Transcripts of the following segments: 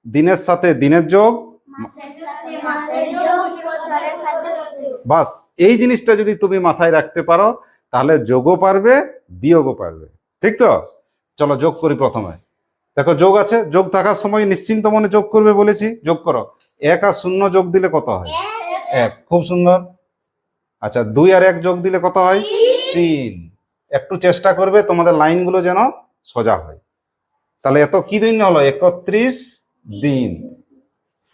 দিনের সাথে দিনের যোগ, বাস এই জিনিসটা যদি তুমি মাথায় রাখতে পারো তাহলে যোগও পারবে বিয়োগও পারবে। ঠিক তো? চলো যোগ করি। প্রথমে দেখো যোগ আছে, যোগ থাকার সময় নিশ্চিন্ত মনে যোগ করবে বলেছি। যোগ করো। 1 আর 0 যোগ দিলে কত হয়? 1। খুব সুন্দর। আচ্ছা 2 আর 1 যোগ দিলে কত হয়? 3। একটু চেষ্টা করবে তোমাদের লাইনগুলো যেন সোজা হয়। তাহলে এত কি দিন হলো? 31 দিন।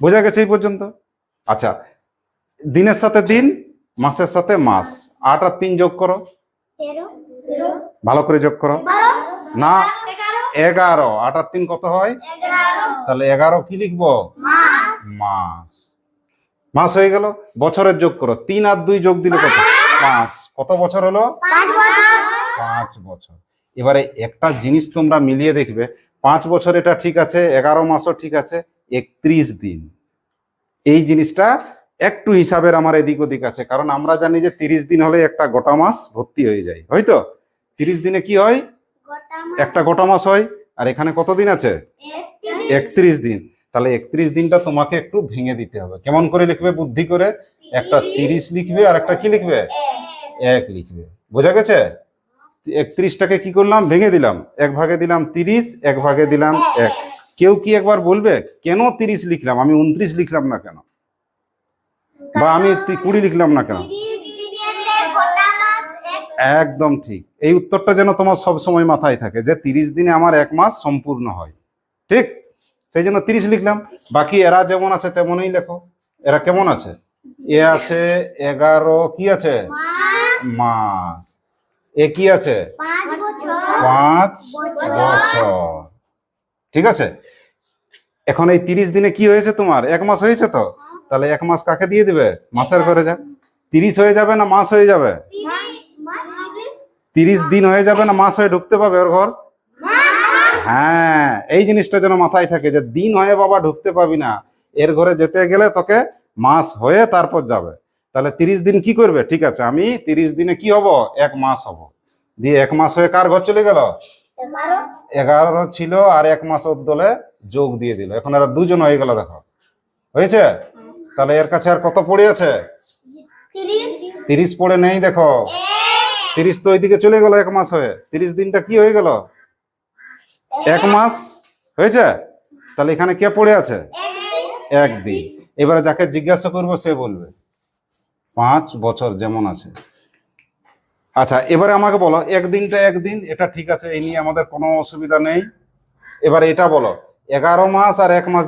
বোঝা গেছে এই পর্যন্ত? আচ্ছা দিনের সাথে দিন, মাসের সাথে মাস। 8 আর 3 যোগ করো, ভালো করে যোগ করো। না 11। 8 আর 3 কত হয়? তাহলে 11 কি লিখবো? মাস। মাস হয়ে গেল। বছরের যোগ করো। 3 আর 2 যোগ দিলে কত? 5। কত বছর হলো? 5 বছর। এবারে একটা জিনিস তোমরা মিলিয়ে দেখবে, 5 বছর এটা ঠিক আছে, 11 মাসও ঠিক আছে, 31 দিন। এই জিনিসটা একটু হিসাবের আমার এদিক ওদিক আছে, কারণ আমরা জানি যে 30 দিন হলে একটা গোটা মাস ভর্তি হয়ে যায়, হয়তো 30 দিনে কি হয়? একটা গোটা মাস হয়। আর এখানে কত দিন আছে? 31 দিন। তাহলে 31 দিনটা তোমাকে একটু ভেঙে দিতে হবে। কেমন করে লিখবে? বুদ্ধি করে। একটা 30 লিখবে আর একটা কি লিখবে? 1 লিখবে। বোঝা গেছে? 31টাকে কি করলাম? ভেঙে দিলাম। 1 ভাগে দিলাম 30, 1 ভাগে দিলাম 1। কেউ কি একবার বলবে কেন 30 লিখলাম, আমি 29 লিখলাম না কেন, বা আমি 20 লিখলাম না কেন? একদম ঠিক। এই উত্তরটা যেন তোমার সব সময় মাথায় থাকে যে 30 দিনে আমার 1 মাস সম্পূর্ণ হয়। ঠিক? সেই জন্য 30 লিখলাম। বাকি এরা যেমন আছে তেমনই লেখো। এরা কেমন আছে? এ আছে 11, কি আছে? মাস। এ কি আছে? 5 বছর। ঠিক আছে। এখন এই 30 দিনে কি হয়েছে তোমার? 1 মাস হয়েছে তো। তাহলে 1 মাস কাকে দিয়ে দিবে? মাসের ঘরে যা। 30 হয়ে যাবে না মাস হয়ে যাবে? 30 দিন হয়ে যাবে না মাস হয়ে ঢুকতে পাবে ওর ঘর? হ্যাঁ, এই জিনিসটা যেন মাথায় থাকে যে দিন হয়ে বাবা ঢুকতে পাবি না, এর ঘরে যেতে গেলে তোকে মাস হয়ে তারপর যাবে। তাহলে 30 দিন কি করবে? ঠিক আছে, আমি 30 দিনে কি হব? 1 মাস হব। দিয়ে 1 মাস হয়ে কার ঘর চলে গেল? 11 ছিল আর 1 মাস ওর দলে যোগ দিয়ে দিল। এখন এরা দুজন হয়ে গেল। দেখো হয়েছে? তাহলে এর কাছে আর কত পড়ে আছে? 30 পড়ে নেই। দেখো 30 তো ওইদিকে চলে গেল 1 মাস হয়ে। 30 দিনটা কি হয়ে গেল? 1 মাস হয়েছে। তাহলে এখানে কে পড়ে আছে? 1 দিন। এবারে যাকে জিজ্ঞাসা করবো সে বলবে 5 বছর যেমন আছে। আচ্ছা এবারে আমাকে বলো 1 দিনটা 1 দিন, এটা ঠিক আছে, এই নিয়ে আমাদের কোনো অসুবিধা নেই। এবারে এটা বলো 11 মাস আর 1 মাস